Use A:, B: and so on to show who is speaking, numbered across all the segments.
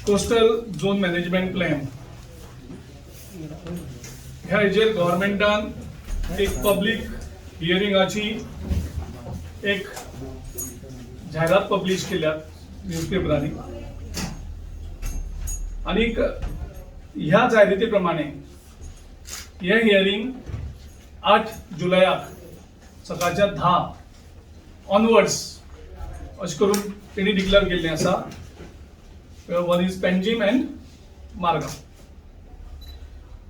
A: Coastal zone management plan ह्या हेजेर गव्हर्मेंटान एक पब्लीक हियरिंगाची एक जाहिरात पब्लिश केल्या न्यूजपेपरांनी आणि ह्या जाहिराती प्रमाणे हे हियरिंग 8 जुलयाक सकाळच्या 10 ऑनवर्ड्स अशें करून तेणी डिक्लेअर केल्लें आसा. One is Panjim end Margao.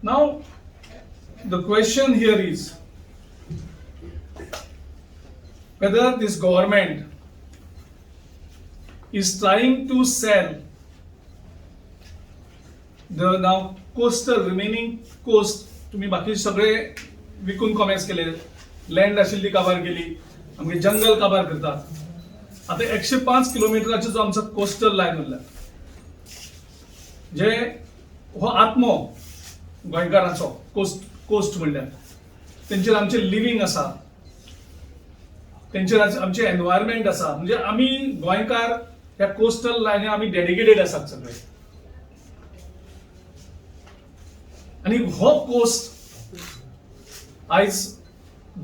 A: Now the question here is whether this government is trying to sell the now coastal remaining coast. तुम्ही बाकी सगळे विकून कॉमेक्स केले, लँड आशिल्ली काबार केली, आमगे जंगल काबार करतात. आता 105 किलोमीटराचो जो आमचो कोस्टल लायन उरला, जे हो आत्मो गोंयकारांचो कोस्ट म्हणल्यार तेंचेर आमचें लिव्हिंग आसा, तेंचेर आमचें एनवायरमेंट आसा. म्हणजे आमी गोंयकार ह्या कोस्टल लायनीक आमी डेडिकेटेड आसात सगळे. आणि हो कोस्ट आयज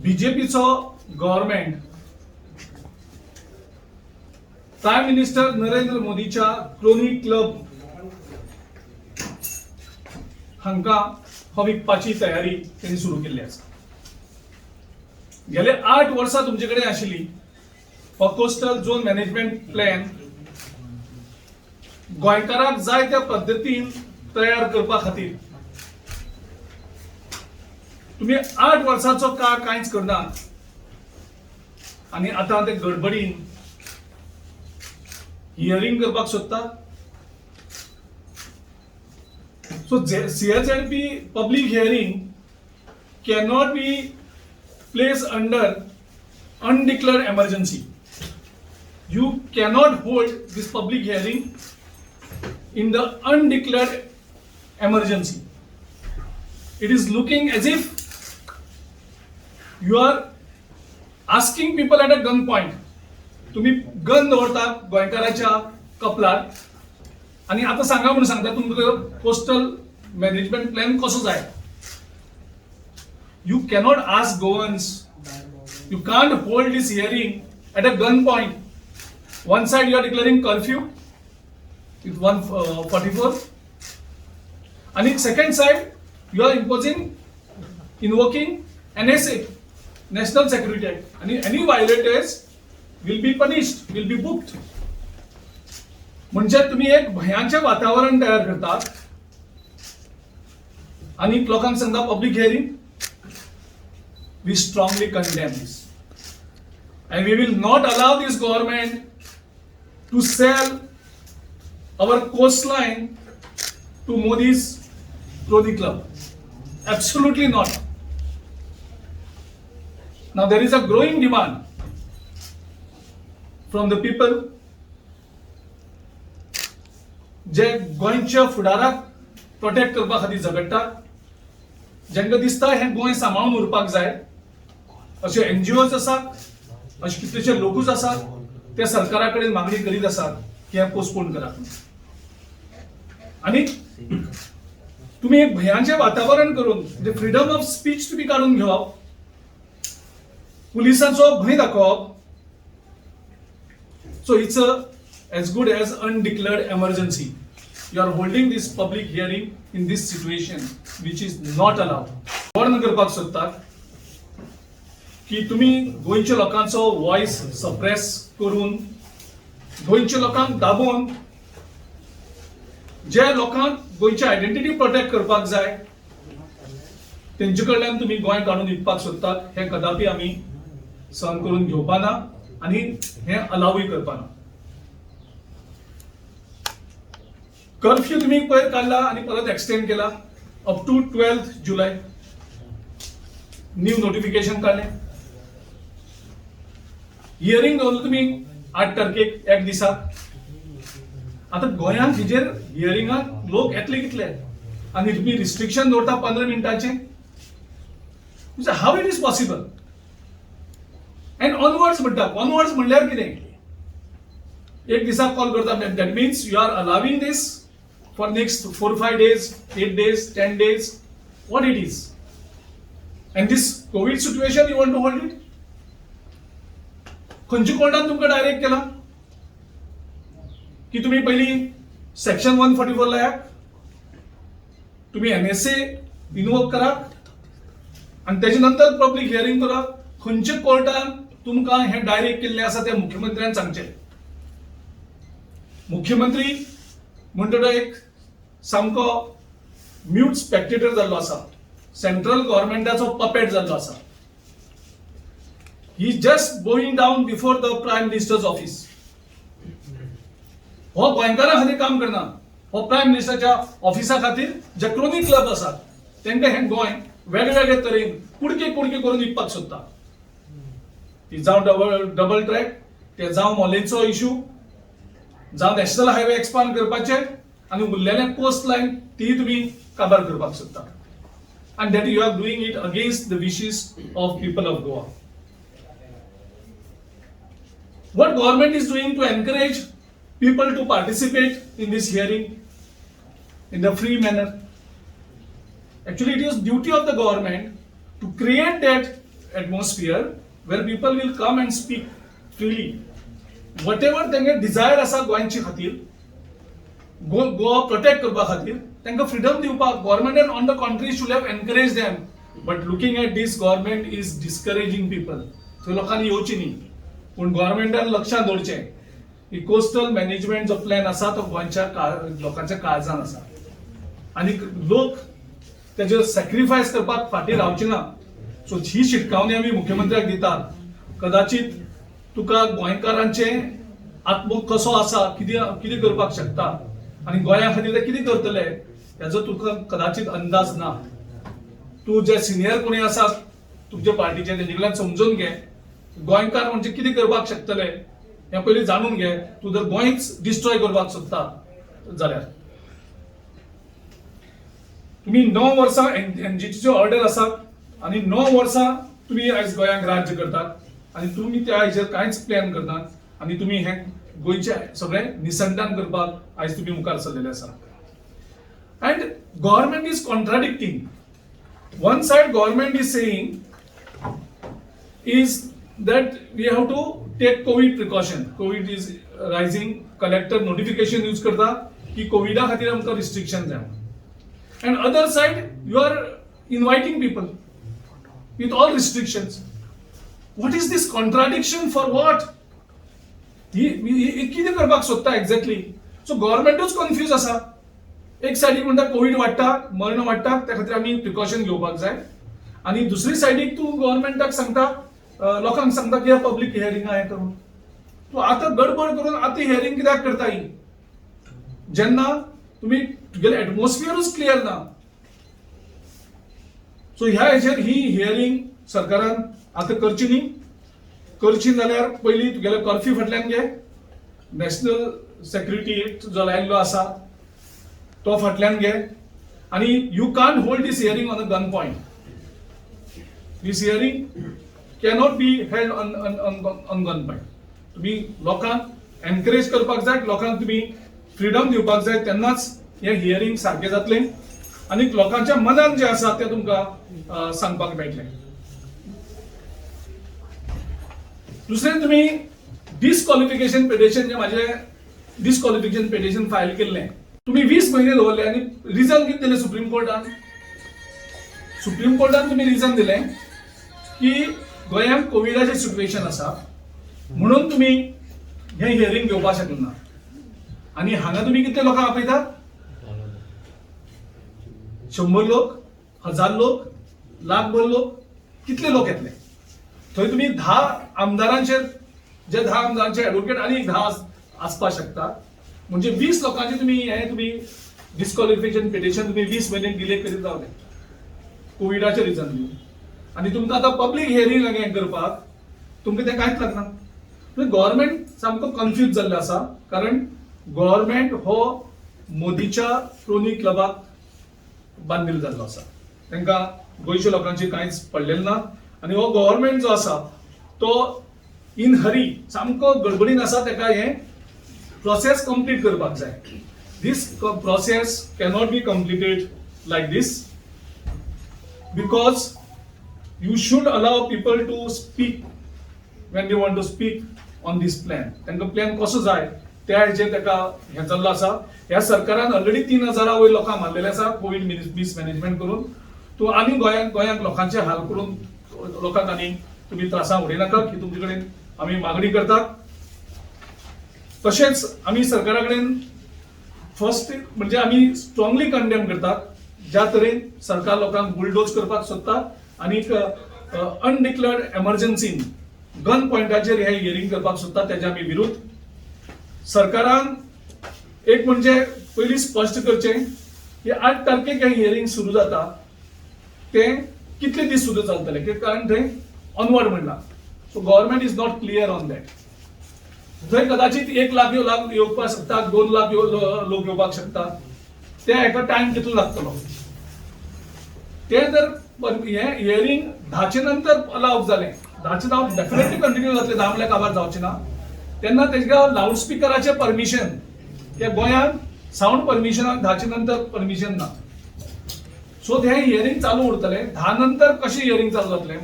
A: बीजेपीचो गव्हर्मेंट प्रायम मिनिस्टर नरेंद्र मोदीच्या क्रोनी क्लब हांकां हो विकपाची तयारी तेणी सुरू केल्ली आसा. गेले 8 वर्सां तुमचे कडेन आशिल्ली हो कोस्टल झोन मॅनेजमेंट प्लॅन गोंयकारांक जाय त्या पद्दतीन तयार करपा खातीर तुम्ही 8 वर्सांचो काळ कांयच करना आणि आता ते गडबडीन हियरिंग करपाक सोदता. So CHLP public hearing cannot be placed under undeclared emergency. You cannot hold this public hearing in the undeclared emergency. It is looking as if you are asking people at a gunpoint. तुम्ही gun दवरता गोंयकाराच्या कपलार आणि आता सांगा म्हणून सांगता तुमकां coastal management plan कसो जाय. You cannot ask governments. You can't hold this hearing at a gunpoint. One side you are declaring curfew with 144, and in second side you are invoking NSA, National Security Act, and any violators will be punished, will be booked. म्हणजे तुम्ही एक भयाचे वातावरण तयार करतात आणि लोकांक सांगता public hearing. We strongly condemn this, and we will not allow this government to sell our coastline to Modi's Crony Club. Absolutely not. Now there is a growing demand from the people जे गोंयच्या फुडाराक protect करपा खातीर झगडटात, जेंका दिसता हे गोंय सांबाळून उरपाक जाय, अशे NGOs आसात, अशे कितलेशे लोकूच आसात, ते सरकारा कडेन मागणी करीत आसात की हे पोस्टपोन करात. आणि तुम्ही एक भयाचे वातावरण करून म्हणजे फ्रीडम ऑफ स्पीच तुम्ही काढून घेवप, पुलिसांचो भय दाखोवप. So it's as good as undeclared emergency. You are holding this public hearing in this situation which is not allowed. वर्ण करपाक सोदतात की तुम्ही गोंयच्या लोकांचो वॉइस सप्रेस करून गोंयच्या लोकांक दाबून जे लोकांक गोंयची आयडेंटिटी प्रोटेक्ट करपाक जाय तेंचे कडल्यान तुम्ही गोंय काढून विकपाक सोदतात. हे कदापि आमी सहन करून घेवपा ना आणि हे अलावूय करपा ना. कर्फ्यू तुम्ही पयर काढला आणि परत एक्सटेंड केला अप टू 12 जुलै. न्यू नोटिफिकेशन काढले. हियरिंग दवरलं तुम्ही 8 तारखेक एक दिसाक. आता गोंयांत हेजेर हियरिंगाक लोक येतले कितले आणि तुम्ही रिस्ट्रिक्शन दवरता 15 मिनिटांचे. How it is possible. And onwards म्हणटा. ऑनवर्ड्स म्हणल्यार कितें? एक दिसाक कॉल करता. That means you are allowing this for next 4-5 days, 8 days, 10 days, what it is. And this COVID situation, you want to hold it? खंयच्या कोर्टान तुमकां direct केला की तुम्ही पहिली सेक्शन 144 लायाक, तुम्ही NSA इन्वोक करा आणि त्याच्या नंतर पब्लिक हियरिंग करा. खंयच्या कोर्टान तुमकां हे डायरेक्ट केल्ले आसा ते मुख्यमंत्र्यान सांगचे. मुख्यमंत्री म्हणटा तो एक सामको म्यूट स्पेक्टेटर जाल्लो आसा, सेंट्रल गव्हर्नमेंटाचो पपेट जाल्लो आसा. He just going down before the prime minister's office. हो गोंयकारां खातीर काम करना, हो प्रायम मिनिस्टरच्या ऑफिसा खातीर जे क्रोनिक क्लब आसात तांकां हे गोंय वेगवेगळे तरेन कुडके कुडके करून विकपाक सोदता. ती जावं डबल ट्रॅक, ते जावं मॉलेंचो इश्यू, जावं नॅशनल हायवे एक्सपांड करपाचे आनी उरलेले कोस्ट लायन ती तुम्ही काबार करपाक सोदता. And that you are doing it against the wishes of people of Goa. What government is doing to encourage people to participate in this hearing in a free manner? Actually, it is duty of the government to create that atmosphere where people will come and speak freely. Whatever they desire asa गोंयची खातीर, Goa protect करपा खातीर तांकां freedom दिवपाक government and on the contrary should have encouraged them. But looking at this, government is discouraging people. थंय लोकांनी येवची न्ही, पूण गव्हर्नमेंटान लक्षांत दवरचें की कोस्टल मॅनेजमेंट जो प्लॅन आसा तो गोंयच्या लोकांच्या काळजान आसा आनी लोक तेजेर सॅक्रिफायस करपाक फाटीं रावचे ना. सो ही शिटकावणी आमी मुख्यमंत्र्याक दितात. कदाचित तुका गोंयकारांचे आत्मो कसो आसा, कितें करपाक शकता आनी गोंया खातीर ते कितें करतले हेजो तुका कदाचित अंदाज ना. तूं जे सिनियर कोणी आसा तुमच्या पार्टीचे तेजे कडल्यान समजून घे गोंयकार म्हणजे कितें करपाक शकतले हे पयलीं जाणून घे. तूं जर गोंयच डिस्ट्रॉय करपाक सोदता जाल्यार. तुम्ही 9 वर्सां एनजीटीच्यो ऑर्डर आसात आनी 9 वर्सां तुम्ही आयज गोंयाक राज्य करतात आनी तुम्ही त्या हेजेर कांयच प्लॅन करनात आनी तुम्ही हे गोंयचे सगळे निसंधान करपाक आयज तुम्ही मुखार सरलेले आसा. And government is contradicting. One side government is saying is that we have to take COVID precaution. COVID is rising. Collector notification use करता की कोविडा खातीर आमकां restrictions जाय. And other side you are inviting people with all restrictions. What is this contradiction for what? कितें करपाक सोदता exactly. So गव्हर्नमेंटूच confuse आसा. एक सायडीक म्हणटा कोविड वाडटा, मरण वाडटा, त्या खातीर आमी प्रिकॉशन घेवपाक जाय आनी दुसरी सायडीक तूं गव्हर्नमेंटाक सांगता, लोकांक सांगता की पब्लीक हियरिंगा हें करून. तूं आतां गडबड करून आतां हियरिंग कित्याक करता ही जेन्ना तुमी तुगेलें एटमॉस्फियरूच क्लियर ना. सो ह्या हेचेर ही हियरिंग सरकारान आतां करची न्ही. करची जाल्यार पयलीं तुगेलो कर्फ्यू फाटल्यान घे, नॅशनल सेक्युरिटी एक्ट जो लायिल्लो आसा तो फाटल्यान घे आनी you can't hold this hearing on a gun point. This hearing cannot be held on gun point. तुम्ही लोकांक एनकरेज करपाक जाय, लोकांक तुम्ही फ्रीडम दिवपाक जाय, तेन्नाच हे हियरिंग सारकें जातलें आनी लोकांच्या मनान जें आसा तें तुमकां सांगपाक मेळटलें. दुसरें तुम्ही डिस्क्वॉलिफिकेशन पिटिशन जे माझे डिस्क्वॉलिफिकेशन पिटिशन फायल केल्लें तुम्ही 20 महिने दवरले आनी रिजन कितें दिलें सुप्रीम कोर्टान. सुप्रीम कोर्टान तुम्ही रिजन दिलें की गोंयांत कोविडाचें सिच्युएशन आसा म्हणून तुम्ही हे हियरिंग घेवपाक शकना. आनी हांगा तुम्ही कितले लोकांक आपयतात? 100 लोक, 1000 लोक, लाखभर लोक, कितले लोक येतले? थंय तुम्ही 10 आमदारांचेर जे 10 आमदारांचे ॲडव्होकेट आनी 10 आसपाक शकता. म्हणजे 20 लोकांचे तुम्ही डिस्क्वॉलिफिकेशन पिटिशन तुम्ही 20 महिने डिले करीत रावले कोविडाचे रिजन दिवन आनी तुमकां आतां पब्लीक हियरिंग हें करपाक तुमकां तें कांयच लागना. गव्हर्नमेंट सामको कन्फ्यूज जाल्लो आसा कारण गव्हर्नमेंट हो मोदीच्या क्रोनी क्लबाक बांदिल्लो जाल्लो आसा. तांकां गोंयच्या लोकांची कांयच पडलेलें ना आनी हो गव्हर्नमेंट जो आसा तो इन हरी सामको गडबडीन आसा. ताका हें प्रोसेस कंप्लीट करपाक जाय. this process cannot be completed like this, because you should allow people to speak when they want to speak on this plan. तांकां प्लॅन कसो जाय त्या हेजेर ताका हे चाललो आसा. ह्या सरकारान ऑलरेडी 3,000 वयर लोकांक मारलेले आसा कोविड मिसमॅनेजमेंट करून. तूं आनी गोंयांक लोकांचे हाल करून लोकांक आनी तुम्ही त्रासां उडयनाका की तुमचे कडेन आमी मागणी करतात. तशेंच आमी सरकारा कडेन फर्स्ट म्हणजे आमी स्ट्रॉंगली कंडेम करतात ज्या तरेन सरकार लोकांक बुलडोज करपाक सोदता आनी अनडिक्लेअर्ड एमर्जन्सीन गन पॉइंटाचेर हे हियरिंग करपाक सोदता तेजे आमी विरोध. सरकारान एक म्हणजे पयलीं स्पश्ट करचें की 8 तारखेक हे हियरिंग सुरू जाता तें कितले दीस सुद्दां चलतलें कारण थंय ऑनवर्ड म्हणला. So government is not clear on that. थंय कदाचित 1 लाख येवपाक शकता 2 लाख लोक येवपाक शकता. त्या हेका टायम कितलो लागतलो. ते जर हे हियरिंग 10चे नंतर अलाव जालें 10चे नाव डेफिनेटली कंटिन्यू जातले 10 म्हणल्यार काबार जावचे ना. तेन्ना तेका लावड स्पिकराचे परमिशन त्या गोंयांत साऊंड परमिशनाक 10चे नंतर परमिशन ना. सो ते हियरिंग चालू उरतले 10 नंतर कशें हियरिंग चालू जातलें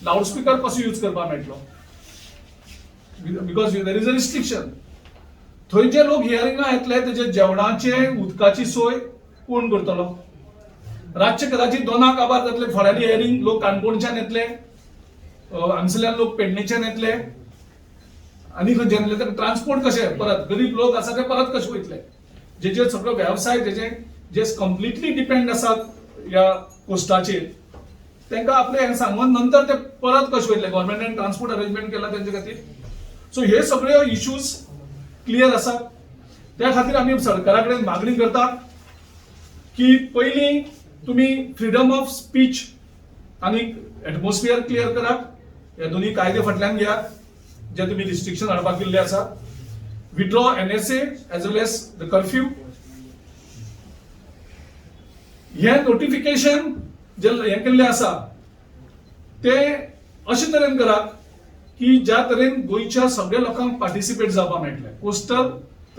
A: लावड स्पिकर कसो यूज करपाक मेळटलो because there is a restriction. थंय जे लोक हियरिंगा येतले तेजे जेवणाचे उदकाची सोय कोण करतलो. रातचे कदाचित 2 काबार जातले. थोड्यांनी हियरिंग लोक काणकोणच्यान येतले हांगसरल्यान लोक पेडणेच्यान येतले आनी खंयच्यान येतले तर ट्रान्सपोर्ट कशें परत गरीब लोक आसा ते परत कशे वयतले जेचे सगळो वेवसाय जे कंप्लिटली डिपेंड आसात ह्या कोस्टाचेर तांकां आपले हे सांगून नंतर ते परत कशे वयतले. गव्हर्नमेंटान ट्रान्सपोर्ट अरेंजमेंट केला तेंचे खातीर. सो हे सगळे इश्यूज क्लियर आसात. त्या खातीर आमी सरकारा कडेन मागणी करतात की पयलीं तुमी फ्रीडम ऑफ स्पीच आनी एटमॉस्फियर क्लियर करात. हे दोन्ही कायदे फाटल्यान घेयात जे तुम्ही रिस्ट्रिक्शन हाडपाक केल्ले आसा. Withdraw NSA as well as the curfew. हे नोटिफिकेशन जे हे केल्ले आसा ते अशे तरेन करात की ज्या तरेन गोंयच्या सगळ्या लोकांक पार्टिसिपेट जावपाक मेळटले कोस्टल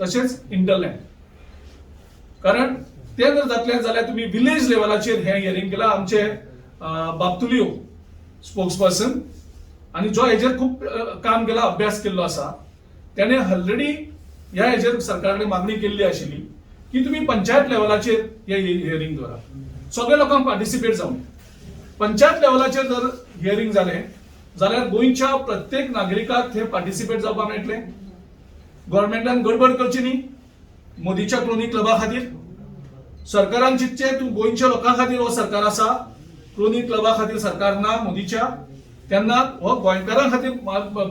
A: तशेंच इंटरलँड. कारण ते जर जातले जाल्यार तुम्ही विलेज लेवलाचेर हे हियरिंग केला. आमचे बापतुलियो स्पोक्सपर्सन आणि जो हेजेर खूप काम केला अभ्यास केल्लो आसा त्याने ऑलरेडी ह्या हेजेर सरकारा कडेन मागणी केल्ली आशिल्ली की तुम्ही पंचायत लेवलाचेर हे हियरिंग दवरा सगळ्या लोकांक पार्टिसिपेट जावन. पंचायत लेवलाचेर जर हियरिंग जालें जाल्यार गोंयच्या प्रत्येक नागरिकाक थंय पार्टिसिपेट जावपाक मेळटलें. गव्हर्नमेंटान गडबड करची न्ही मोदीच्या क्रोनी क्लबा खातीर. सरकारान चिंतचें तूं गोंयच्या लोकां खातीर हो सरकार आसा क्रोनी क्लबा खातीर सरकार ना मोदीच्या तेन्ना हो गोंयकारां खातीर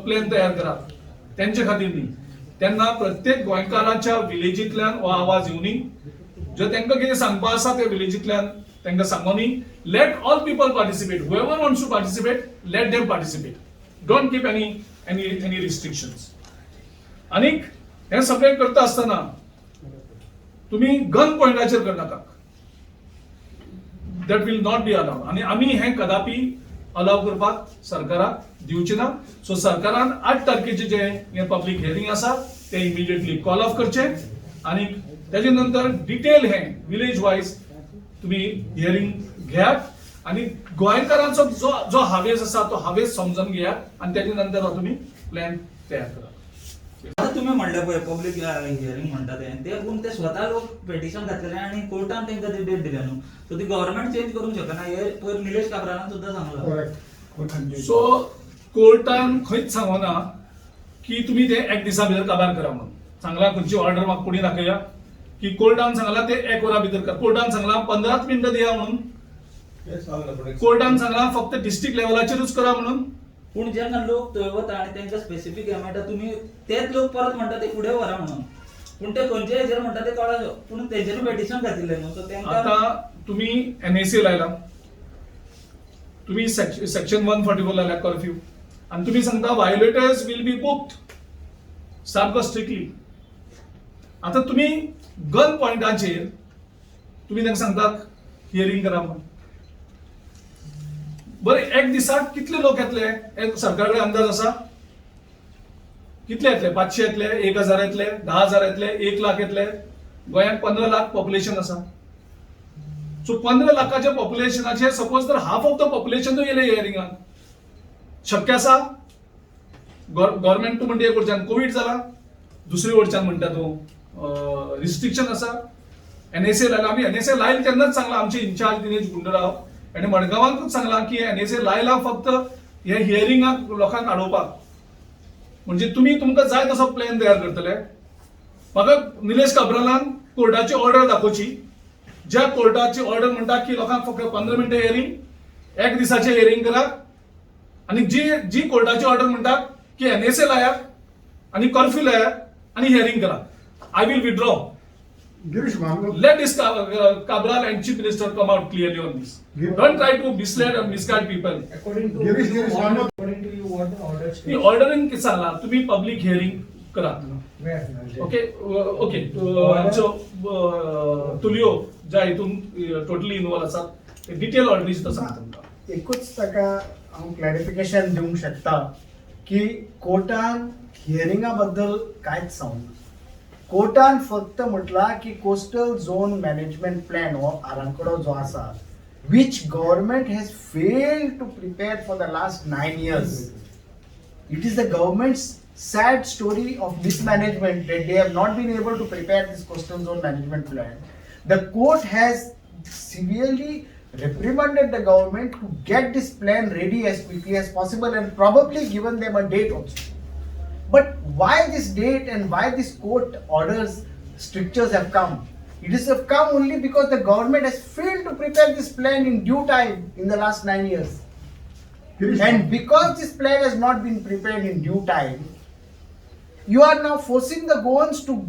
A: प्लॅन तयार करात तेंचे खातीर न्ही. तेन्ना प्रत्येक गोंयकाराच्या विलेजींतल्यान हो आवाज येवनी. जे तांकां कितें सांगपाक आसा ते विलेजींतल्यान तांकां सांगोनी. Let all people participate. Whoever wants to participate let them participate. Don't keep any restrictions. आनीक हे सगळें करता आसतना तुम्ही गन पॉइंटाचेर करनाका. That will not be allowed. आणि आमी हे कदापि अलाव करपाक सरकाराक दिवचे ना. सो सरकारान 8 तारखेचे जे पब्लिक हियरिंग आसा ते इमिडिएटली कॉल ऑफ करचे आणि त्याच्या नंतर डिटेल हे विलेज वायज तुम्ही हियरिंग घेयात आणि गोंयकारांचो जो हावेस आसा तो हावेस समजून घेयात आणि त्याच्या नंतर तुम्ही प्लॅन तयार करा.
B: आता तुम्ही म्हणलं पळय पब्लिक हियरिंग म्हणटा ते स्वतः लोक पेटिशन घातलेले आणि कोर्टान तांकां ती डेट दिल्या न्हू. सो ती गव्हर्नमेंट चेंज करूंक शकना. हे पयर निलेश काब्रालान सुद्दां सांगला.
A: सो कोर्टान खंयच सांगना की तुम्ही ते 1 दिसा भितर काबार करा म्हणून. सांगला खंयची ऑर्डर म्हाका कोणी दाखया की कोर्टान सांगला ते 1 वरा भितर कर. कोर्टान सांगला 15 मिनिटां दिया म्हणून. कोर्टान सांगला फक्त डिस्ट्रिक्ट लेवलाचेरूच करा म्हणून.
B: पूण जेन्ना लोक थंय वता आनी तांकां स्पेसिफीक हे मेळटा तुम्ही तेच लोक परत म्हणटा ते फुडें व्हरा म्हणून. पूण ते खंयचे हेजेर म्हणटा ते कळना. पूण तेंच्यांनी पेटिशन घातिल्लें न्हू. सो तांकां
A: आता तुम्ही NSA लायला तुम्ही सेक्शन 144 लायला कर्फ्यू आणि तुम्ही सांगता व्हायोलेटर्स विल बी बुक्ड सारको स्ट्रिक्टली. आता तुम्ही गन पॉइंटाचेर तुम्ही तांकां सांगतात हियरिंग करा म्हणून. बरे 1 दिसाक कितले लोक येतले सरकार कडेन अंदाज आसा. कितले येतले 500 येतले 1000 येतले 10,000 येतले 1 लाख येतले गोंयांत 15 लाख पॉप्युलेशन आसा. सो 15 लाखाच्या पॉप्युलेशनाचे सपोज जर हाफ ऑफ द पॉप्युलेशन येयले हियरिंगाक, शक्य आसा? गव्हर्नमेंट तूं म्हणटा एक वटच्यान कोविड जाला, दुसरे वटच्यान म्हणटा तूं रिस्ट्रिक्शन आसा. NSA लायला, आमी NSA लायल तेन्नाच सांगला आमचे इन्चार्ज दिनेश गुंडूराव आणि मडगांवांकूच सांगला की NSA लायला फक्त हे हियरिंगाक लोकांक अडोवपाक. म्हणजे तुमकां जाय तसो प्लॅन तयार करतले. म्हाका निलेश काब्रालान कोर्टाची ऑर्डर दाखोवची, ज्या कोर्टाची ऑर्डर म्हणटा की लोकांक फक्त 15 मिनिटं हियरिंग, 1 दिसाचे हियरिंग करात, आणि जी कोर्टाची ऑर्डर म्हणटा की NSA लायात आणि कर्फ्यू लायात आणि हियरिंग करा. I will withdraw.
C: Girish Mango.
A: Let this Cabral and Chief Minister come out clearly on this. Don't try to mislead or misguide people.
D: According to
C: Girish Mango.
D: according to you, what the order
A: The
D: states?
A: ordering किती सांगला तुम्ही public hearing करा.
D: Where?
A: Okay okay. So Tulio ज्या हितून totally involve आसात detail ऑर्डरीज तो सांगता तुमकां.
E: एकूच ताका हांव क्लॅरिफिकेशन दिवंक शकता की कोर्टान हियरिंगा बद्दल कांयच सांगना. कोर्टान फक्त म्हटला की कोस्टल झोन मॅनेजमेंट प्लॅन हो आराखडो जो आसा, which government has failed to prepare for the last 9 years. It is the government's sad story of mismanagement that they have not been able to prepare this coastal zone management plan. The court has severely reprimanded the government to get this plan ready as quickly as possible and probably given them a date also. But why this date and why this court orders strictures have come? It is have come only because the government has failed to prepare this plan in due time in the last 9 years.
C: Girish
E: And
C: Mango.
E: because this plan has not been prepared in due time, you are now forcing the Goans to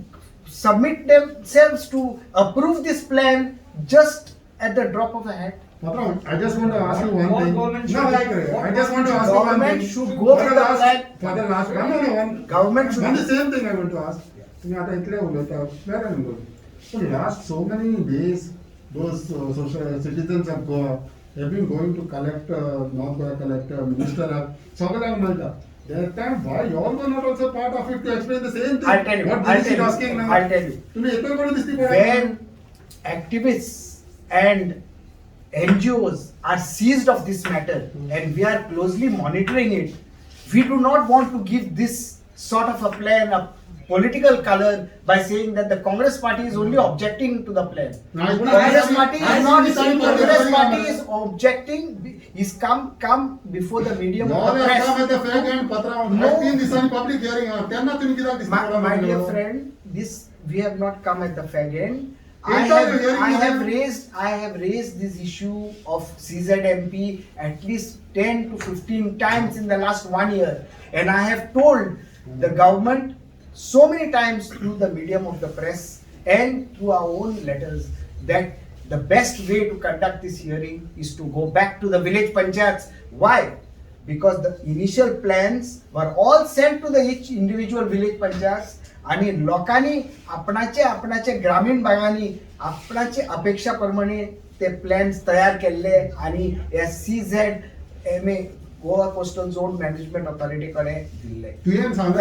E: submit themselves to approve this plan just at the drop of a hat.
C: Patram, I just want to ask you one
D: What
C: thing.
D: government
C: No,
D: should-
C: like,
D: what
C: I just want to ask you one
E: government
C: thing.
E: should go
C: For
E: with
C: the
E: the
C: last-
E: plan.
C: For the last, one.
E: Government should-
C: One the same thing I want to ask. तुम्ही आता इतले उलयता, where am I going? So last so many days, those social citizens of Goa have been going to collect, North Goa collector, minister, सगळ्यांक मेळटा. That time, why you all were not also part of it to explain the same thing?
E: I'll tell you,
C: What
E: I'll
C: Girish is
E: tell you,
C: asking now?
E: I'll tell you.
C: तुम्ही एकच कोणी दिसती पळय.
E: When activists and NGOs are seized of this matter and we are closely monitoring it, we do not want to give this sort of a plan a political color by saying that the Congress party is only objecting to the plan. Congress party is not saying Congress party is objecting, is come before the medium of the press. No.
C: 3 दिवसांनी public hearing त्यांना तुम्ही कित्याक दिसता
E: My dear friend, this we have not come at the fag end. I
C: Entire hearing
E: have,
C: is
E: I have raised this issue of CZMP at least 10 to 15 times in the last 1 year, and I have told the government so many times through the medium of the press and through our own letters that the best way to conduct this hearing is to go back to the village panchayats. Why? Because the initial plans were all sent to the each individual village panchayats आणि लोकांनी आपणाचे ग्रामीण भागांनी आपणाचे अपेक्षा प्रमाणे ते plans तयार केल्ले आणि SCZMA Goa coastal zone management authority कडे दिल्ले.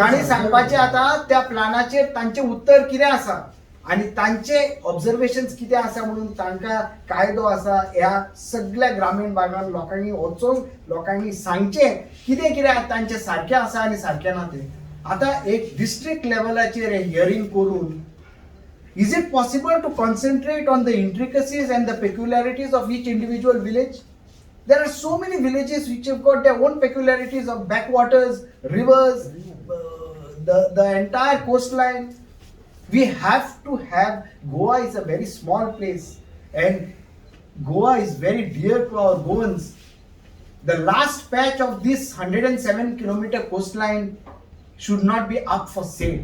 E: आणि सांगपाचे आता त्या प्लॅनाचेर तांचे उत्तर कितें आसा आणि तांचे ऑब्झर्वेशन्स कितें आसा म्हणून तांकां कायदो आसा ह्या सगळ्या ग्रामीण भागांत लोकांनी वचून लोकांनी सांगचें कितें कितें तांचें सारकें आसा आनी सारकें ना तें. आता एक डिस्ट्रिक्ट लेवलाचेर हियरिंग करून is it possible to concentrate on the intricacies and the peculiarities of each individual village? There are so many villages which have got their own peculiarities of backwaters, rivers, the entire coastline. We have to have, Goa is a very small place and Goa is very dear to our Goans. The last patch of this 107-kilometer coastline should not be up for sale.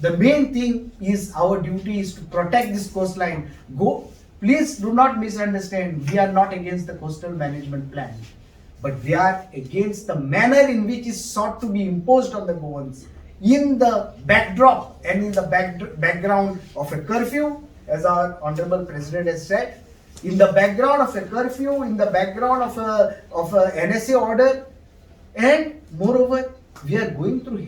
E: The main thing is our duty is to protect this coastline. Please do not misunderstand. We are not against the coastal management plan, but we are against the manner in which is sought to be imposed on the Goans in the backdrop and in the background of a curfew, as our Honorable President has said, in the background of a curfew, in the background of a NSA order, and moreover, we are going through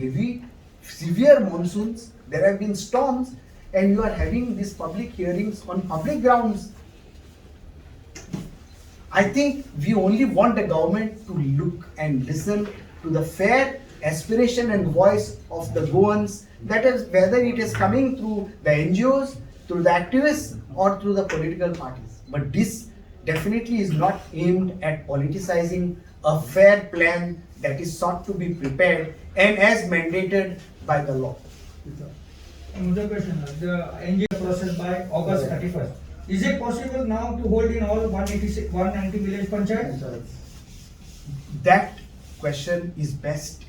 E: severe monsoons. There have been storms, and you are having these public hearings on public grounds. I think we only want the government to look and listen to the fair aspiration and voice of the Goans, that is whether it is coming through the NGOs, through the activists or through the political parties. But this definitely is not aimed at politicizing a fair plan that is sought to be prepared and as mandated by the law.
D: Another question, the NGO process by August 31st. Is it possible now to hold in all 190 village panchayats?
E: That question is best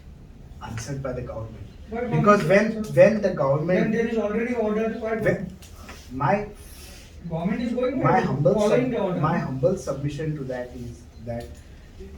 E: answered by the government.
D: But
E: Because when the
D: Then
E: government,
D: there is already order to
E: when, my
D: government is going
E: my
D: ahead,
E: humble
D: following the order.
E: my humble submission to that is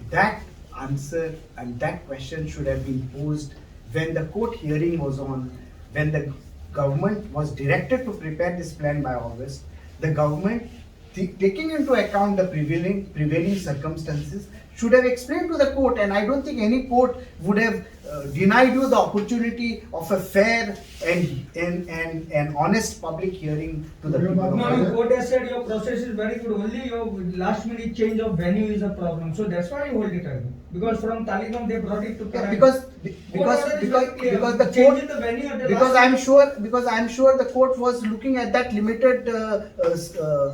E: that answer and that question should have been posed when the court hearing was on, when the government was directed to prepare this plan by August. The government, taking into account the prevailing circumstances, should have explained to the court, and I don't think any court would have denied you the opportunity of a fair and honest public hearing to the people of
D: No,
E: India.
D: no, court has said your process is very good, only your last minute change of venue is a problem, so that's why you hold it again. Because from Taliban they brought it to
E: Yeah,
D: Parai.
E: because
D: Court order is very clear.
E: the court,
D: Changing the venue at the
E: because
D: last
E: I'm sure the court was looking at that limited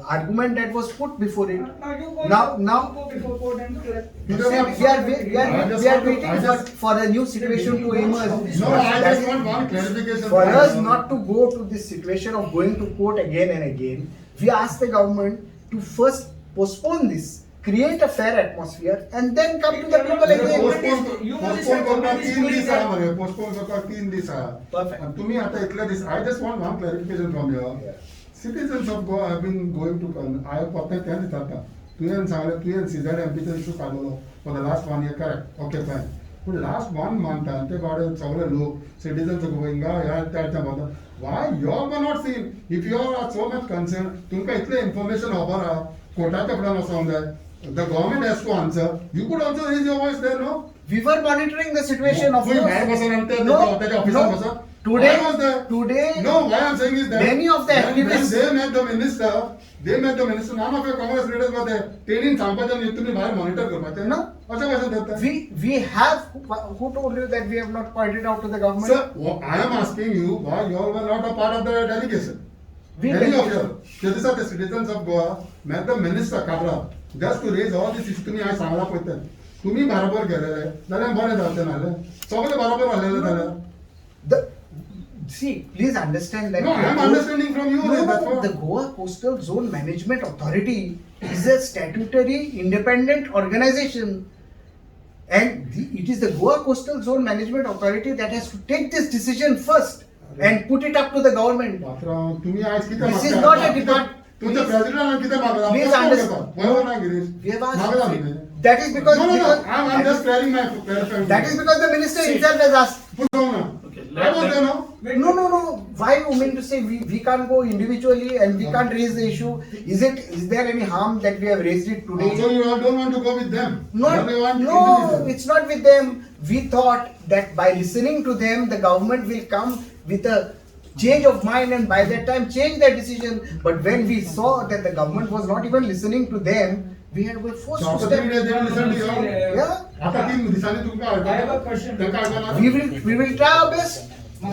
E: argument that was put before it.
D: Now you go,
E: Now-
D: you
E: now-
D: go before court and collect.
E: See, we are waiting for a new situation to emerge.
C: No, I just want one clarification.
E: For us not to go to this situation of going to court again and again, we ask the government to first postpone this, create a fair atmosphere, and then come to the people again.
C: Postpone करता 3 दिस आहे म्हणे postpone करता 3 दिस आहे
E: Perfect.
C: आणि तुम्ही आता इतले दिस I just want one clarification from you. Citizens of Goa have been going to I have पत्ते त्या दिसता तुवें सांगले तुवें सीझेड एमपीचो इशू काडलो for the last 1 year correct okay fine but last 1 month ते गाडे सगळे लोक citizens of गोविंगा ह्या त्याच्या बद्दल why you all were not seen if you all are so much concerned तुमका इतले information खबर आहा कोर्टाच्या फुड्यान वचोंक जाय the government has to answer you could also raise your voice there no
E: We were monitoring the situation of
C: तुम्ही बाहेर बसून आणि ते त्याच्या ऑफिसात बसा
E: Today,
C: Why was there?
E: today,
C: No, why I'm saying is that
E: many of the
C: when
E: activists-
C: they met the minister, none of your Congress leaders were there. तेणी सांगपाचें न्ही तुम्ही भायर मॉनिटर करपाचें
E: No.
C: अशें कशें जाता
E: we have, who told you that we have not pointed out to the government?
C: Sir, I am asking you why you all were not a part of the delegation.
E: We
C: Any
E: did-
C: of you. So these are the citizens of Goa met the minister Kabra just to raise all these issues. तुम्ही हांवें सांगला पळय तें तुम्ही बरोबर गेलेले जाल्यार बरें जावचें नासलें सगळे बरोबर आहलेले जाल्यार
E: See, please understand that.
C: No, I am understanding from you.
E: No,
C: that's
E: no,
C: what-
E: the Goa Coastal Zone Management Authority is a statutory independent organization. And it is the Goa Coastal Zone Management Authority that has to take this decision first and put it up to the government.
C: पात्रांव, तुम्ही आज कितें
E: This is
C: मागता?
E: not a debate.
C: तुमच्या प्रेसिडेंटान कितें मागला
E: Please understand.
C: बरोबर ना Girish
E: We have asked-
C: मागला न्ही
E: That is because,
C: No,
E: because
C: I'm just clearing my clarifying.
E: that is because the minister himself has asked.
C: Put down now.
A: Okay,
C: I was there now.
E: No. Why you mean to say we can't go individually and we can't raise the issue? Is there any harm that we have raised it today?
C: So you all don't want to go with them.
E: No,
C: They want
E: no,
C: individual.
E: it's not with them. We thought that by listening to them, the government will come with a change of mind and by that time change their decision. But when we saw that the government was not even listening to them, we were forced
C: So
E: to
C: after
E: step
C: 3 days they will listen to you.
E: Yeah,
C: आता 3 दिसांनी तुमका
D: I have a question.
C: तांकां आयकना.
E: we will try our best.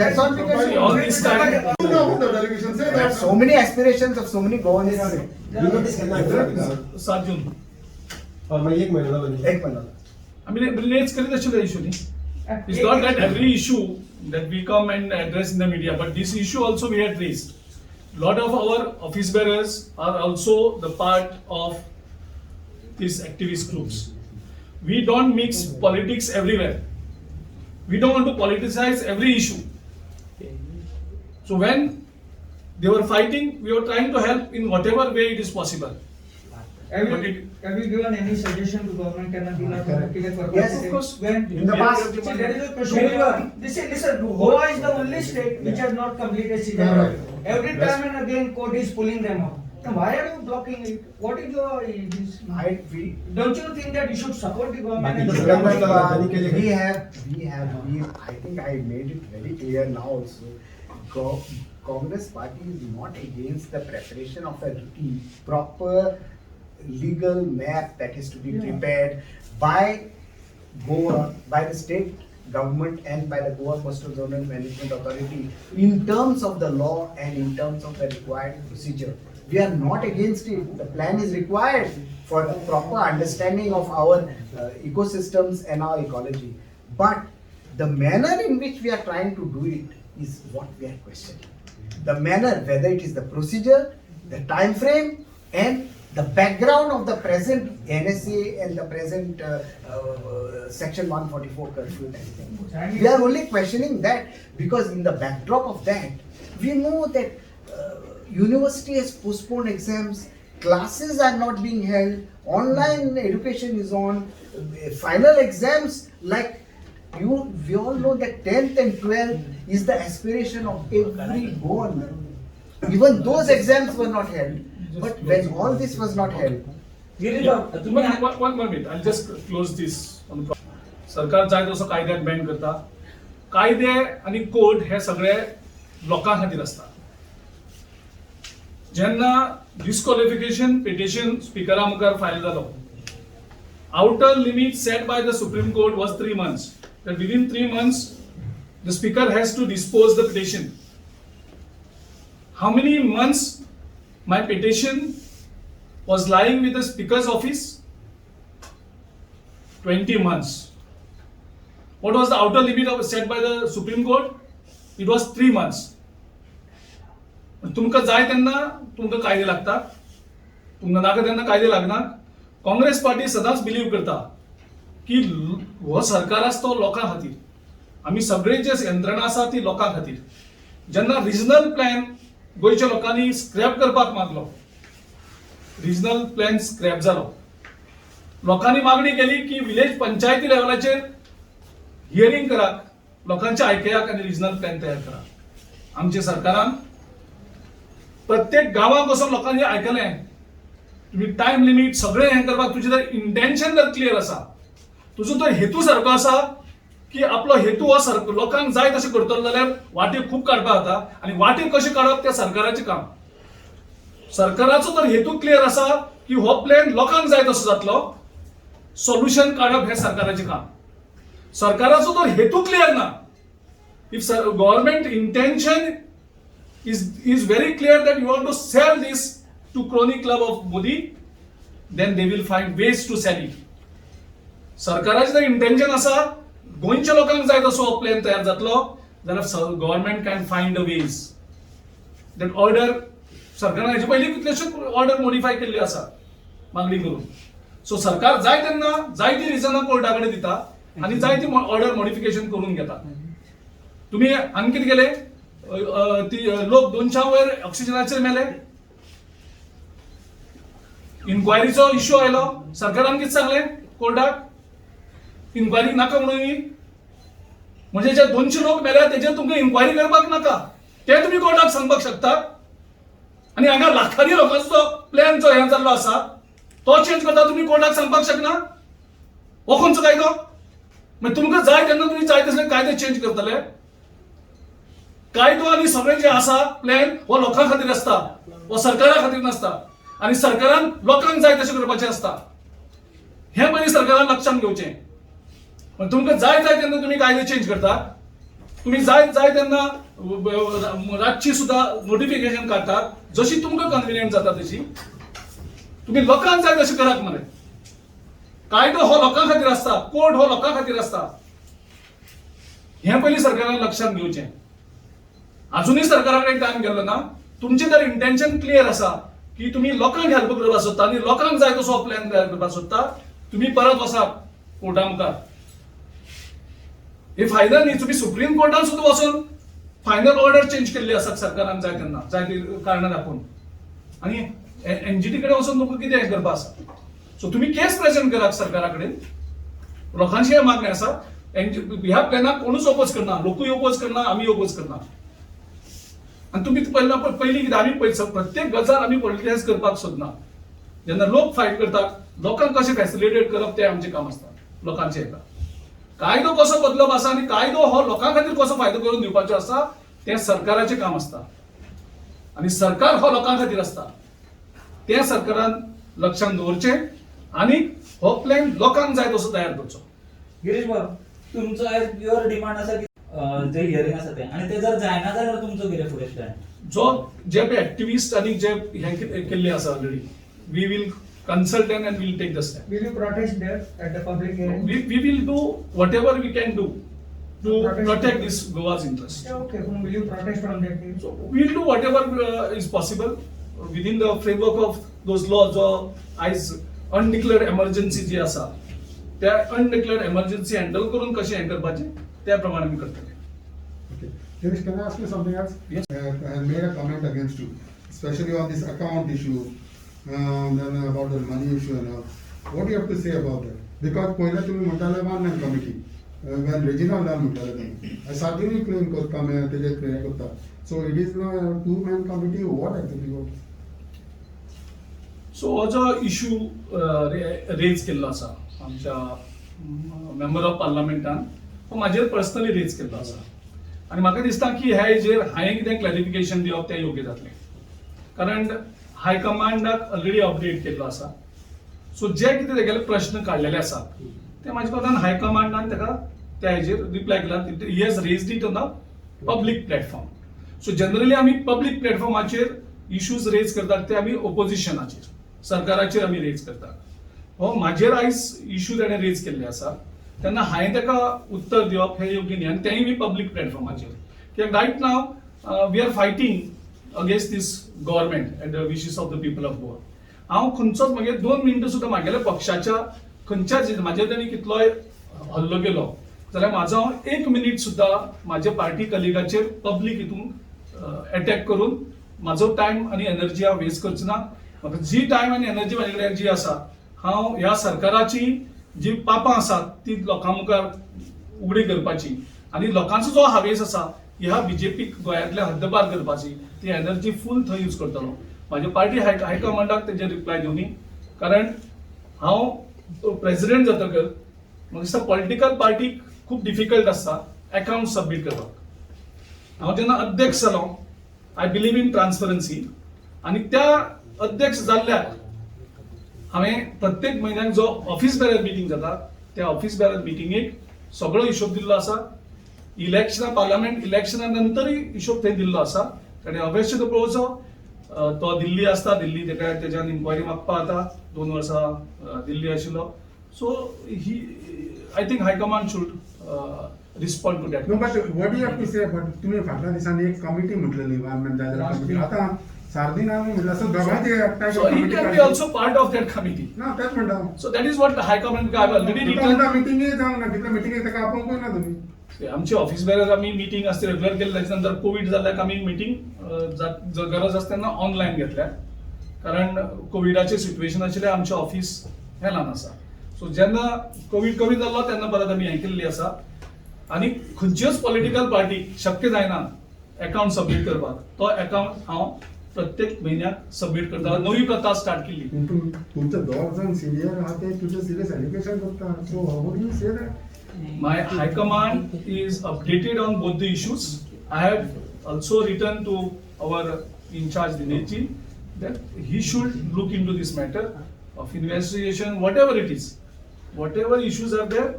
E: That's all we can
A: See, all this
E: say.
A: time-
C: You know who the delegation say
E: There are
C: that.
E: so many aspirations of so many Goans.
A: सात जून
F: एक महिना झाला
E: एक minute.
A: आम्ही relates करीत आशिल्लो issue न्ही It's not that every issue that we come and address in the media, but this issue also we had raised. Lot of our office bearers are also the part of these activist groups. We don't mix politics everywhere. We don't want to politicize every issue. So when they were fighting, we were trying to help in whatever way it is possible.
D: Have you given any suggestion to government? Can I do
E: Yes, of
A: course.
D: When
E: In the past.
D: See, there is a question. Listen, Goa is the only state which has not completed CISA.
C: Correct.
D: Every time and again court is pulling them out. Now why are you blocking it? What is your this? Don't you think that you should support the government? and
F: बाकी
D: the
F: सगळ्यांना
D: government?
F: त्यांनी केले.
E: I think I made it very clear now also Congress party is not against the preparation of a proper legal map that is to be prepared by Goa, by the state government and by the Goa Coastal Zonal Management Authority in terms of the law and in terms of the required procedure. We are not against it. The plan is required for the proper understanding of our ecosystems and our ecology. But the manner in which we are trying to do it is what we are questioning. The manner, whether it is the procedure, the time frame, and the background of the present NSA and the present Section 144 curfew that is imposed. We are only questioning that because in the backdrop of that, we know that university has postponed exams, classes are not being held, online education is on, final exams like we all know that 10th and 12th is the aspiration of every Goan. Even those exams were not held. But when all this was not held,
A: one minute, I'll just close this. सरकार जाय तसो कायद्याक ban करता. कायदे आणि code हे सगळे लोकां खातीर असता. जेन्ना डिस्क्वॉलिफिकेशन पिटिशन स्पीकरा मुखार फायल जालो, outer limit set by the Supreme Court was 3 months. That within 3 months, the speaker has to dispose the petition. How many months my petition was lying with the speaker's office? 20 months. What was the outer limit set by the Supreme Court? It was 3 months. तुमकां जाय तेन्ना तुमकां कायदे लागतात, तुमकां नाका तेन्ना कायदे लागनात. काँग्रेस पार्टी सदांच बिलीव करता की हो सरकार आसा तो लोकां खातीर. आमी सगळे जे यंत्रणा आसा ती लोकां खातीर. जेन्ना रिजनल प्लॅन गोंयच्या लोकांनी स्क्रॅप करपाक मागलो, रिजनल प्लॅन स्क्रॅप जालो. लोकांनी मागणी केली की विलेज पंचायती लेवलाचेर हियरिंग करात, लोकांचे आयकयाक आनी रिजनल प्लॅन तयार करात. आमच्या सरकारान प्रत्येक गांवांत वचून लोकांनी आयकलें. तुम्ही टाइम लिमिट सगळे हें करपाक तुजें जर इंटेन्शन जर क्लियर आसा, तुजो जर हेतू सारको आसा की आपलो हेतू हो लोकांक जाय तशें करतलो जाल्यार वाटे खूब काडपाक जाता. आनी वाटे कशें काडप तें सरकाराचें काम. सरकाराचो जर हेतू क्लियर आसा की हो प्लॅन लोकांक जाय तसो जातलो, सोल्युशन काडप हें सरकाराचें काम. सरकाराचो जर हेतू क्लियर ना, if government intention is very clear that you want to sell this to crony club of Modi, then they will find ways to sell it. सरकाराचे जर इंटेन्शन आसा गोंयच्या लोकांक जाय तसो प्लॅन तयार जातलो जाल्यार government can find a ways. That order सरकारान हेजे पयलीं कितलेशेच ऑर्डर मॉडिफाय केल्ली आसा मागणी करून. सो सरकार जाय तेन्ना जाय ती रिजनां कोर्टा कडेन दिता आनी जाय ती ऑर्डर मॉडिफिकेशन करून घेता. तुम्ही आनी कितें केले, ती लोक 200 वयर ऑक्सिजनाचेर मेले. इन्क्वायरीचो इश्यू आयलो, सरकारान कितें सांगलें कोर्टाक, इन्क्वायरी नाका म्हणून. म्हणजे जे 200 लोक मेल्या तेजेर तुमकां इन्क्वायरी करपाक नाका ते तुम्ही कोर्टाक सांगपाक शकता. आनी हांगा लाखांनी लोकांचो प्लॅन जो हें जाल्लो आसा तो चेंज करता तुम्ही कोर्टाक सांगपाक शकना. हो खंयचो कायदो? म्हणजे तुमकां जाय तेन्ना तुम्ही जाय तसले कायदे चेंज करतले. कायदो आनी सगळे जे आसा प्लॅन हो लोकां खातीर आसता, हो सरकारा खातीर नासता. आनी सरकारान लोकांक जाय तशें करपाचें आसता. हें पयलीं सरकारान लक्षांत घेवचें. पण तुमकां जाय तेन्ना तुम्ही कायदे चेंज करता. तुम्ही जाय तेन्ना रातची सुद्धा नोटिफिकेशन काडटात जशी तुमकां कन्विनियंट जाता तशी. तुम्ही लोकांक जाय तशें करात मरे. कायदो हो लोकां खातीर आसता, कोड हो लोकां खातीर आसता. हें पयलीं सरकारान लक्षांत घेवचें. अजूनही सरकाराकडे टाइम गेलो ना. तुमचे जर इंटेन्शन क्लियर आसा की तुम्ही लोकांक हेल्प करपाक सोदता आनी लोकांक जाय तसो प्लॅन तयार करपाक सोदता, तुम्ही परत वचात कोर्टा मुखार. हे फायदा न्ही. तुम्ही सुप्रीम कोर्टान सुद्धा वचून फायनल ऑर्डर चेंज केल्ली आसा सरकारान जाय तेन्ना जाय ती कारणां दाखोवन. आनी एनजीटी कडेन वचून तुमकां कितें हें करपाक आसा. सो तुम्ही केस प्रेझेंट करात सरकारा कडेन. लोकांची हे मागणी आसा. ह्या प्लॅनाक कोणूच ओपोज करना, लोकूय ओपोज करना, आमी ओपोज करना. आणि तुम्ही पहिली कितें आमी प्रत्येक गजाल आमी पॉलिटिसायज करपाक सोदना. जेन्ना लोक फायट करतात लोकांक कशें फॅसिलिटेट करप तें आमचें काम आसता. लोकांचें हेका कायदो कसो बदलप आसा आनी कायदो हो लोकां खातीर कसो फायदो करून दिवपाचो आसा तें सरकाराचें काम आसता आनी सरकार हो लोकां खातीर आसता. तें सरकारान लक्षांत दवरचें आनी हो प्लॅन लोकांक जाय तसो तयार करचो.
B: गिरीश भाऊ, तुमचो आज प्युअर डिमांड आसा की जे हियरिंग आसा ते, आणि ते जर जायना जाल्यार तुमचो कितें फुडें स्टँड?
A: जे पळय एक्टिविस्ट आनी जे हे केल्ले आसा already, we will consult them and will take the step.
D: Will you protest there at the public hearing?
A: We will do whatever we can do to protect this Goa's interest.
D: Yeah, okay, will you protest from that day?
A: So we'll do whatever is possible within the framework of those laws or as undeclared emergency जी आसा त्या undeclared emergency handle करून कशी हे करपाची त्या प्रमाणे आमी करतले.
C: Okay. Girish, can I ask you something else?
A: Yes.
C: I have made a comment against you, especially on this account issue, then about the money issue and all. What do you have to say about that? Because पहिला तुम्ही म्हटले one man committee, when regional level म्हटले तुम्ही, सार्वजनिक claim काम आहे त्याचे clear करता. So it is not a two-man committee. What actually?
A: So हो जो इशू रेज केल्लो आसा आमच्या मेंबर ऑफ पार्लमेंटान, हो म्हाजेर पर्सनली रेज केल्लो आसा आनी म्हाका दिसता की ह्या हेजेर हांवें कितें क्लॅरिफिकेशन दिवप तें योग्य जातलें, कारण हायकमांडाक ऑलरेडी अपडेट केल्लो आसा. सो जे कितें तेगेले प्रश्न काडलेले आसात ते म्हाजे कोतान हायकमांडान ताका त्या हेजेर रिप्लाय केला. He has raised it on the public platform. So generally आमी पब्लीक प्लॅटफॉर्माचेर इश्यूज रेज करतात ते आमी ओपोजिशनाचेर, सरकाराचेर आमी रेज करतात. हो म्हाजेर आयज इश्यू ताणें रेज केल्ले आसा तेन्ना हांवें ताका उत्तर दिवप हें योग्य न्ही, आनी तेंय बी पब्लीक प्लॅटफॉर्माचेर. कित्याक right now we are fighting against this government at the wishes of the people of Goa. हांव खंयचोच म्हागे 2 मिनटां सुद्दां म्हागेल्या पक्षाच्या खंयच्याच म्हाजेर तांणी कितलोय हल्लो केलो जाल्यार म्हाजो 1 मिनीट सुद्दां म्हाज्या पार्टी कलिगाचेर पब्लीक हितून अटॅक करून म्हाजो टायम आनी एनर्जी हांव वेस्ट करचो ना. म्हाका जी टायम आनी एनर्जी म्हाजे कडेन जी आसा, हांव ह्या सरकाराची जी पापां आसात ती लोकां मुखार उगडी करपाची आनी लोकांचो जो हावेस आसा ह्या बीजेपीक गोंयांतल्या हद्दपार करपाची ती एनर्जी फूल थंय यूज करतलो. म्हाजे पार्टी हायकमांडाक तेजेर रिप्लाय दिवनी, कारण हांव प्रेसिडेंट जातकर म्हाका दिसता पॉलिटिकल पार्टीक खूब डिफिकल्ट आसता अकाउंट सबमीट करपाक. हांव जेन्ना अध्यक्ष जालो आय बिलीव इन ट्रान्सपरन्सी, आनी त्या अध्यक्ष जाल्ल्याक हांवें प्रत्येक म्हयन्याक जो ऑफिस बेरर मिटींग जाता त्या ऑफिस बेरर मिटींगेक सगळो हिशोब दिल्लो आसा. पार्लमेंट इलेक्शना नंतरय हिशोब थंय दिल्लो आसा. ताणें अवेश्य तो पळोवचो. तो दिल्ली आसता, दिल्ली तेज्यान इन्क्वायरी मागपा जाता. 2 वर्सां दिल्ली आशिल्लो. So he I think high command should respond to that.
C: No, but what do you have to say about तुम्ही फाटल्या दिसांनी एक कमिटी म्हटलेली कमिटी, आता सार्दिना म्हटलं असं दोघांची एकठांय
A: So he can be also part of that committee.
C: ना तेच म्हणटा
A: So that is what the High Command have already written.
C: मिटिंगे जावंक ना, तितल्या मिटिंगेक ताका आपोवंक ना तुम्ही.
A: आमची ऑफिस बेरर आम्ही मीटिंग असते रेग्युलर केली, त्याच्यानंतर कोविड जाल्याक आम्ही मीटिंग गरज असते तेन्ना ऑनलाईन घेतल्या, कारण कोविडाचे सिच्युएशन आशिल्ले आमचे ऑफिस हे ल्हान आसा. सो जेन्ना कोविड कमी जाल्लो तेन्ना परत आमी हें केल्ली आसा. आनी खंयच्योच पॉलिटिकल पार्टीक शक्य जायना अकाउंट सबमीट करपाक. तो अकाउंट हांव प्रत्येक म्हयन्याक सबमीट करता. नवी प्रथा स्टार्ट केली.
C: तुमचे 2 जण सिनियर आहात ते तुझे सिरियस एज्युकेशन करतात. So how would you say that?
A: My High Command is updated on both the issues. I have also written to our in charge Dineshji that he should look into this matter of investigation, whatever it is, whatever issues are there,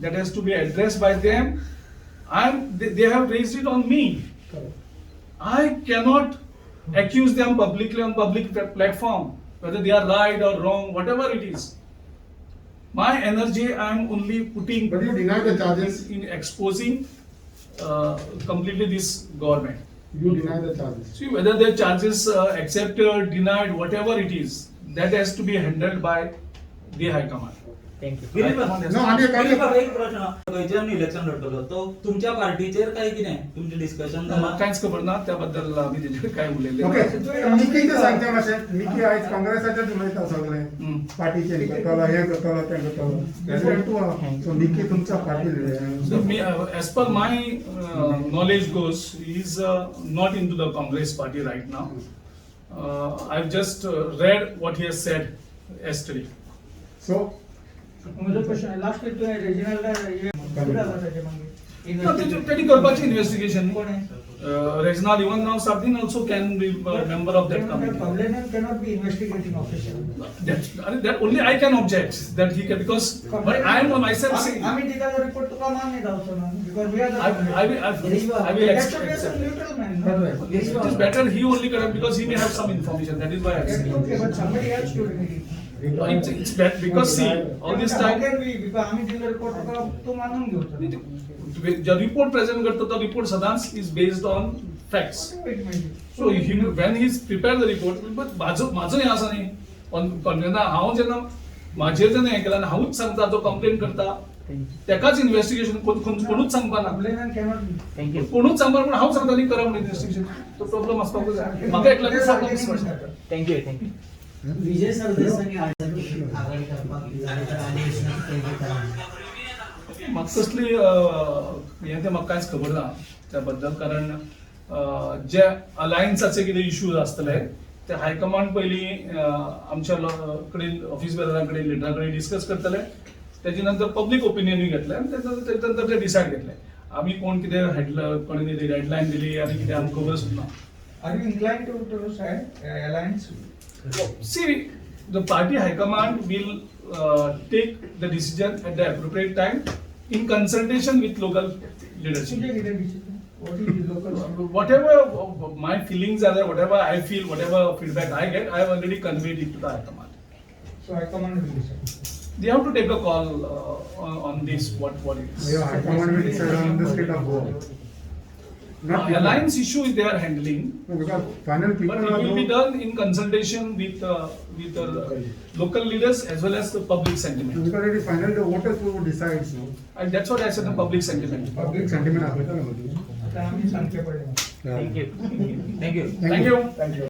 A: that has to be addressed by them. They have raised it on me. I cannot accuse them publicly on public platform, whether they are right or wrong, whatever it is. My energy I am only putting
C: But you deny the charges.
A: in exposing completely this government.
C: You deny the charges.
A: See whether the charges accepted, denied, whatever it is, that has to be handled by the High Command.
B: Thank you. Girish भाऊ,
C: No, आणि
B: गिरीश भाऊ, एक प्रश्न. खंयच्यान election लढतलो तो तुमच्या पार्टीचेर काय कितें तुमचे डिस्कशन
A: म्हाका
B: जालां?
A: कांयच खबर ना त्या बद्दल आमी तेजेर काय उलयले.
C: ओके, मिकी ते सांगता मातशें. मिकी आयज काँग्रेसाचेच उलयता सगळे. पार्टीचे करतलो, हे करतलो, ते करतलो. प्रेसिडेंट तूं आहा. सो मिकी तुमचा party
A: So me, as per my knowledge goes, he is not into the Congress party right now. I've just read what he has said yesterday.
C: So
D: माझा क्वेश्चन लास्ट regional
A: त्यांनी करपाची investigation.
D: कोण आहे?
A: Reginald, even now Sardin also can be a member of that committee.
D: Complainant cannot be investigating officer.
A: That only I can object that he can, because but I am myself saying.
D: आम्ही तिथला report तुका मान्य धावतो ना, because we are the.
A: I will
D: That should be
A: accept.
D: a neutral man.
A: It is better he only can, because he may have some information. That is why I
D: That's
A: accept.
D: okay, but somebody else should read it.
A: It's bad because see all this
D: How
A: time
D: can we, because आम्ही दिलेला report तुका तू मानून घेतो.
A: the report present करतो the report सदांच is based on facts.
D: Wait a minute.
A: So he, when he's prepared the report, but माझं हे असं नाही पण हांव जेन्ना माझेर जेन्ना हें केलां आनी हांवूच सांगता तो कंप्लेन करता तेकाच इन्व्हेस्टिगेशन कोणूच सांगपाना
D: Complainant cannot be.
A: कोणूच सांगपाना पण हांव सांगता न्ही करा म्हणून इन्व्हेस्टिगेशन तो प्रॉब्लेम आसपाक जाय म्हाका एकल्याक सांगपाक
B: थँक्यू
G: विजय सरदेसाई आघाडी करपाक जाय तर अधिवेशनाची तयारी करा.
A: म्हाका कसली हें तें म्हाका कांयच खबर ना त्या बद्दल कारण जे अलायन्साचे कितें इश्यूज आसतले ते हायकमांड पयलीं आमच्या कडेन ऑफिस बेररा कडेन लिडरा कडेन डिस्कस करतले तेजे नंतर पब्लीक ओपिनियनूय घेतले आनी तेजे नंतर ते डिसायड घेतले आमी कोण कितें कोणी हेडलायन दिली आनी कितें आमकां खबर सुद्दां ना.
D: Are you inclined to side alliance?
A: See, the party high command will take the decision at the appropriate time in consultation with local leadership.
D: Should you get a decision? What is the local?
A: Whatever my feelings are there, whatever I feel, whatever feedback I get, I have already conveyed it to the high command.
D: So I command will decide.
A: They have to take a call on this, what it is.
C: Yeah, High Command will decide on the state of war. Not
A: Alliance issue is they are handling,
C: No, because final people
A: but it
C: are
A: will be
C: no-
A: done in consultation with local leaders as well as the public sentiment.
C: because it is final the voters who decides no.
A: And that's what I said, the public sentiment.
C: Public sentiment आहे का ना मध्ये?
D: आता आम्ही सांगते पडले.
C: Yeah.
B: Thank you
A: Thank you.
C: Thank you.